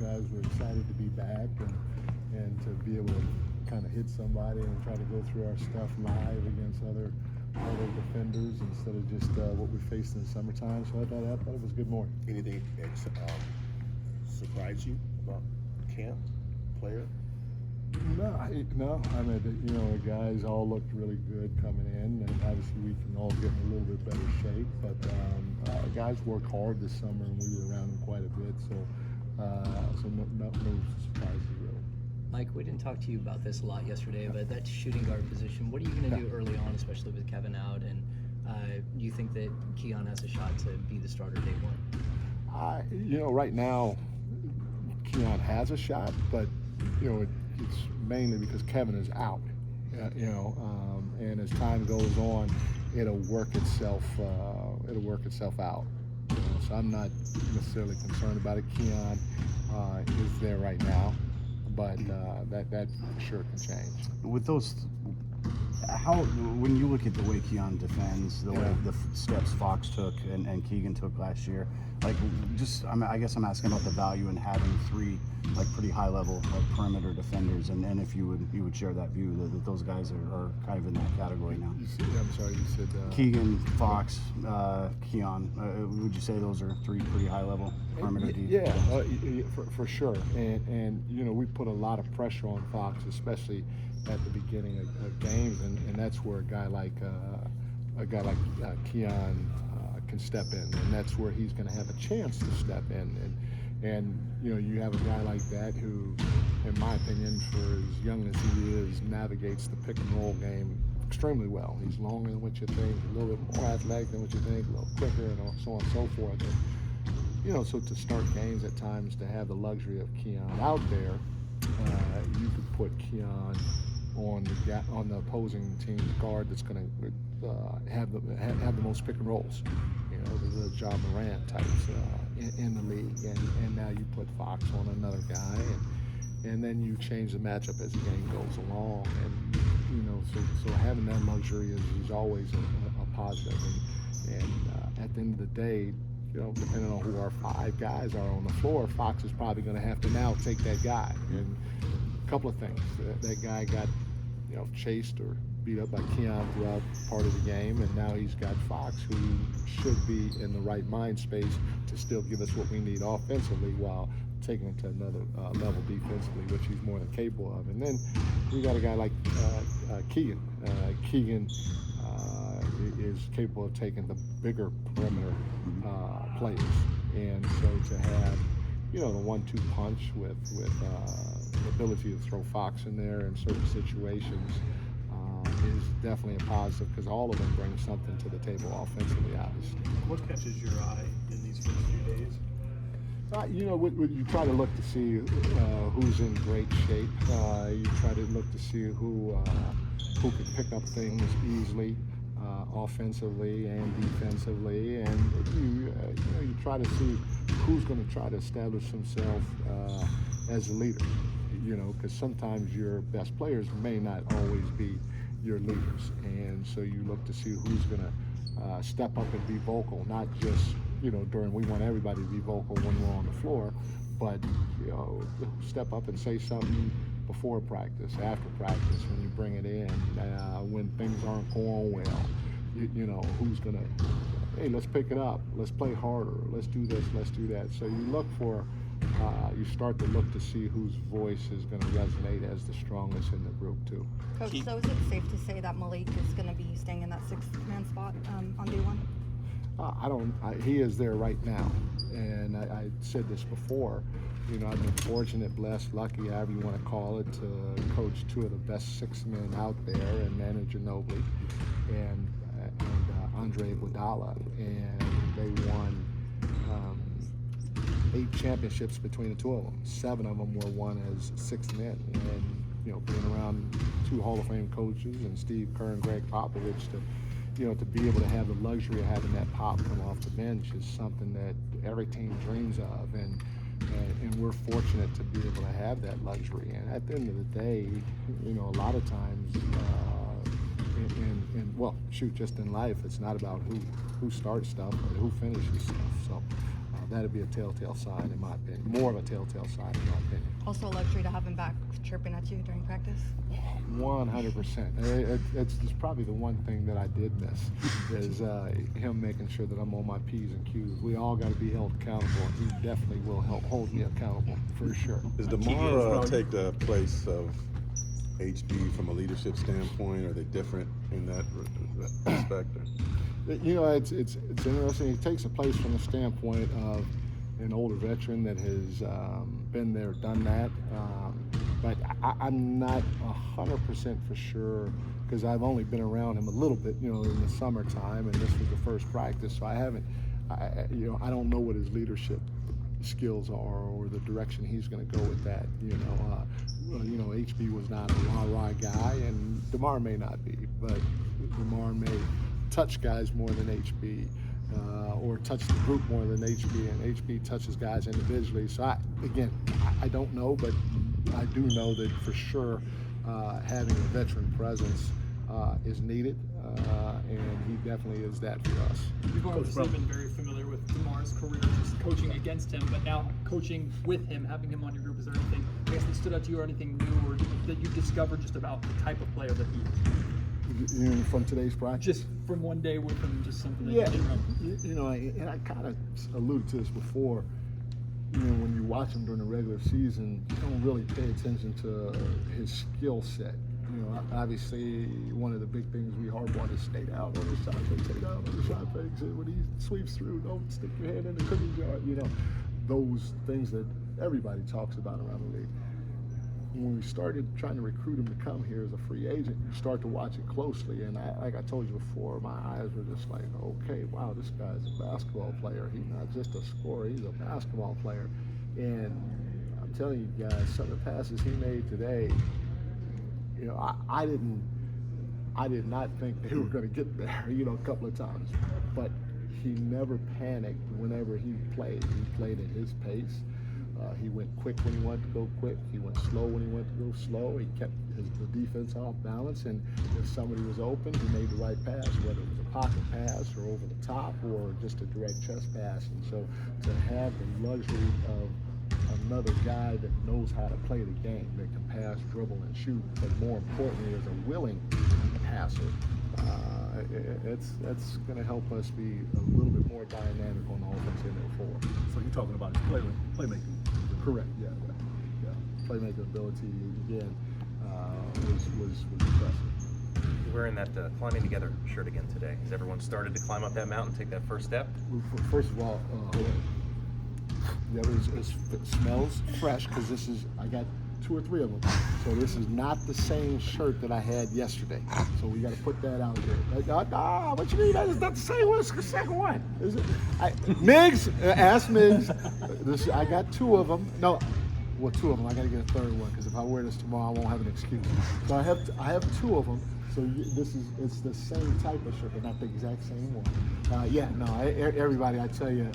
guys were excited to be back and to be able to kind of hit somebody and try to go through our stuff live against other defenders instead of just what we faced in the summertime. So I thought it was a good morning. Anything surprise you about camp, player? No. I mean, the guys all looked really good coming in, and obviously we can all get in a little bit better shape. But guys worked hard this summer, and we were around them quite a bit. So no surprises really. Mike, we didn't talk to you about this a lot yesterday, but that shooting guard position, what are you going to do early on, especially with Kevin out? And do you think that Keon has a shot to be the starter day one? Right now, Keon has a shot, but it's mainly because Kevin is out. And as time goes on, it'll work itself out. So I'm not necessarily concerned about it. Keon is there right now, but that for sure can change. With those, when you look at the way Keon defends, the way the steps Fox took and Keegan took last year, I guess I'm asking about the value in having three pretty high level perimeter defenders, and if you would share that view that those guys are kind of in that category now. I'm sorry, you said Keegan, Fox, Keon. Would you say those are three pretty high level perimeter defenders? Yeah, for sure. And we put a lot of pressure on Fox, especially at the beginning of games, and that's where a guy like Keon can step in, and that's where he's going to have a chance to step in. And you have a guy like that who, in my opinion, for as young as he is, navigates the pick and roll game extremely well. He's longer than what you think, a little bit more athletic than what you think, a little quicker, and so on and so forth. And, so to start games at times, to have the luxury of Keon out there, you could put Keon on the opposing team's guard that's going to have the most pick and rolls. The John Morant types in the league, and now you put Fox on another guy, and then you change the matchup as the game goes along, and so having that luxury is always a positive. And at the end of the day, depending on who our five guys are on the floor, Fox is probably going to have to now take that guy. And a couple of things, that guy got chased or beat up by Keon throughout part of the game, and now he's got Fox, who should be in the right mind space to still give us what we need offensively while taking it to another level defensively, which he's more than capable of. And then we got a guy like Keegan. Keegan is capable of taking the bigger perimeter players, and so to have the 1-2 punch with the ability to throw Fox in there in certain situations is definitely a positive, because all of them bring something to the table offensively, obviously. What catches your eye in these first few days? You try to look to see who's in great shape. You try to look to see who can pick up things easily, offensively and defensively, and you try to see who's going to try to establish himself as a leader. Because sometimes your best players may not always be your leaders, and so you look to see who's going to step up and be vocal, not just during, we want everybody to be vocal when we're on the floor, but step up and say something before practice, after practice, when you bring it in, when things aren't going well. Who's going to, hey, let's pick it up, let's play harder, let's do this, let's do that. So you look for you start to look to see whose voice is going to resonate as the strongest in the group too. Coach, so is it safe to say that Malik is going to be staying in that sixth-man spot on day one? He is there right now, and I said this before. I've been fortunate, blessed, lucky, however you want to call it, to coach two of the best six men out there, and Manu Ginobili and Andre Iguodala, and they won 8 championships between the two of them. 7 of them were won as six men, and being around 2 Hall of Fame coaches and Steve Kerr and Greg Popovich, to be able to have the luxury of having that pop come off the bench is something that every team dreams of, and we're fortunate to be able to have that luxury. And at the end of the day, a lot of times, just in life, it's not about who starts stuff, but who finishes stuff. So that'd be a telltale sign, in my opinion. More of a telltale sign, in my opinion. Also a luxury to have him back chirping at you during practice. 100%. It's probably the one thing that I did miss is him making sure that I'm on my P's and Q's. We all got to be held accountable, and he definitely will help hold me accountable, for sure. Does DeMar take the place of HB from a leadership standpoint? Are they different in that respect? You know, it's interesting. He takes a place from the standpoint of an older veteran that has been there, done that. But I'm not 100% for sure because I've only been around him a little bit, you know, in the summertime, and this was the first practice, so I don't know what his leadership skills are or the direction he's going to go with that. HB was not a rah-rah guy, and DeMar may not be, but DeMar may touch guys more than HB. Or touch the group more than HB, and HB touches guys individually. So I don't know, but I do know that for sure having a veteran presence is needed, and he definitely is that for us. You've obviously been very familiar with DeMar's career, just coaching against him, but now coaching with him, having him on your group. Is there anything, I guess, that stood out to you or anything new or that you discovered just about the type of player that he is? You mean from today's practice? Just from one day with him, just something that Yeah, you didn't remember. and I kind of alluded to this before. When you watch him during the regular season, you don't really pay attention to his skill set. Obviously, one of the big things we harp on is stay down on the shot fake, stay down on the shot fakes. And when he sweeps through, don't stick your hand in the cookie jar. Those things that everybody talks about around the league. When we started trying to recruit him to come here as a free agent, you start to watch it closely. And like I told you before, my eyes were just like, okay, wow, this guy's a basketball player. He's not just a scorer, he's a basketball player. And I'm telling you guys, some of the passes he made today, I did not think they were going to get there, a couple of times. But he never panicked whenever he played. He played at his pace. He went quick when he wanted to go quick. He went slow when he wanted to go slow. He kept the defense off balance, and if somebody was open, he made the right pass, whether it was a pocket pass or over the top or just a direct chest pass. And so to have the luxury of another guy that knows how to play the game, that can pass, dribble, and shoot, but more importantly is a willing passer, that's going to help us be a little bit more dynamic on the offensive end forward. So you're talking about his playmaking. Correct. Yeah. Playmaking ability again was impressive. You're wearing that climbing together shirt again today. Has everyone started to climb up that mountain, take that first step? First of all, it smells fresh because I got 2 or 3 of them. So this is not the same shirt that I had yesterday. So we got to put that out there. What you mean? That is not the same one. It's the second one. Is it? Miggs, ask Miggs. I got 2 of them. No, 2 of them. I got to get a 3rd one because if I wear this tomorrow, I won't have an excuse. So I have 2 of them. So it's the same type of shirt, but not the exact same one. Everybody, I tell you,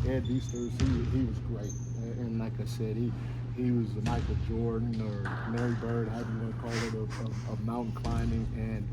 Ed Easters, he was great, and like I said, he was the Michael Jordan or Larry Bird, however you want to call it, of mountain climbing, and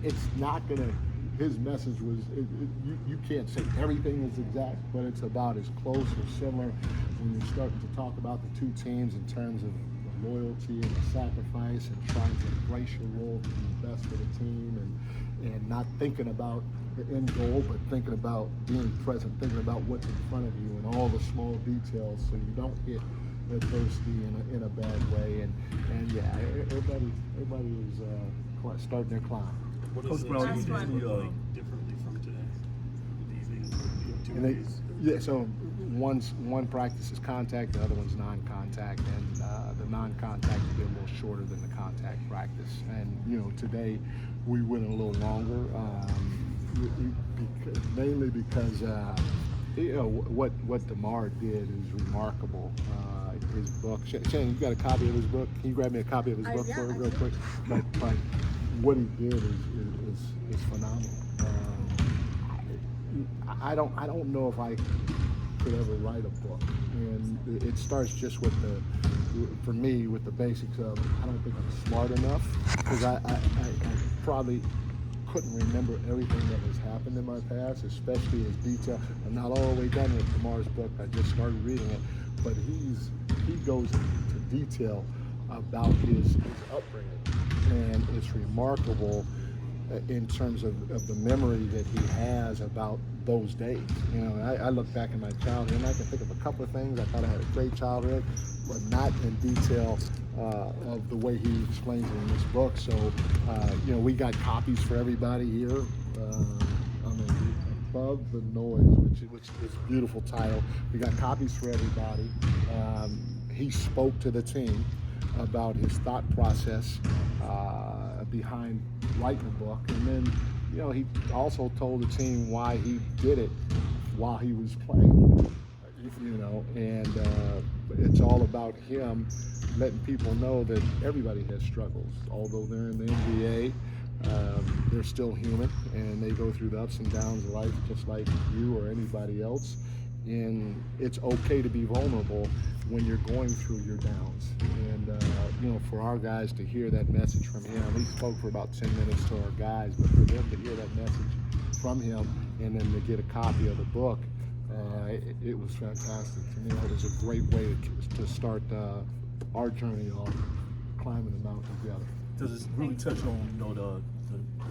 it's not gonna. His message was, you can't say everything is exact, but it's about as close or similar when you're starting to talk about the 2 teams in terms of loyalty and the sacrifice and trying to embrace your role to be the best for the team and not thinking about the end goal, but thinking about being present, thinking about what's in front of you and all the small details so you don't get adversity in a bad way. And yeah, everybody was starting their climb. What Coach is Brown, this you look see, like differently from today? These days, And they, so one practice is contact, the other one's non-contact, and the non-contact will be a little shorter than the contact practice. And today we went a little longer, mainly because what DeMar did is remarkable. His book, Shannon, you got a copy of his book? Can you grab me a copy of his book for real quick? But what he did is phenomenal. I don't know if I could ever write a book, and it starts just with for me with the basics of I don't think I'm smart enough because I probably couldn't remember everything that has happened in my past, especially his detail. I'm not all the way done with DeMar's book. I just started reading it, but he goes into detail about his upbringing, and it's remarkable in terms of the memory that he has about those days. You know, I look back in my childhood and I can think of a couple of things. I thought I had a great childhood, but not in detail of the way he explains it in this book. So, you know, we got copies for everybody here. Above the Noise, which is a beautiful title. We got copies for everybody. He spoke to the team about his thought process behind writing the book, and then, you know, he also told the team why he did it while he was playing. You know, and it's all about him letting people know that everybody has struggles. Although they're in the NBA, they're still human, and they go through the ups and downs of life just like you or anybody else. And it's okay to be vulnerable when you're going through your downs. And you know, for our guys to hear that message from him, he spoke for about 10 minutes to our guys, but for them to hear that message from him and then to get a copy of the book, it was fantastic to me. It was a great way to start our journey on climbing the mountain together. Does it really touch on, you know, the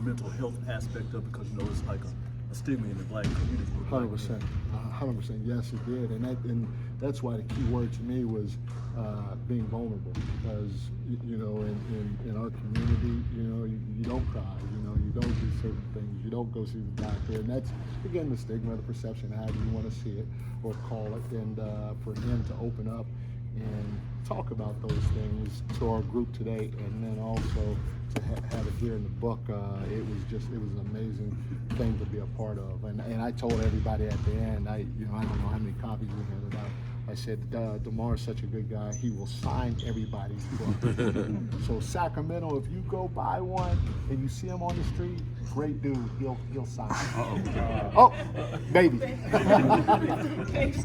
mental health aspect of it? Because, you know, it's like a stigma in the black community. 100%, 100%. Yes, it did, and that's why the key word to me was being vulnerable. Because you know, in our community, you know, you don't cry, you know, you don't do certain things, you don't go see the doctor, and that's again the stigma, the perception, however you want to see it or call it. And for him to open up and talk about those things to our group today, and then also to have it here in the book, it was an amazing thing to be a part of. And I told everybody at the end, I don't know how many copies we handed out. I said, DeMar is such a good guy, he will sign everybody's book. So Sacramento, if you go buy one and you see him on the street, great dude, he'll sign it. Oh, maybe. Thanks.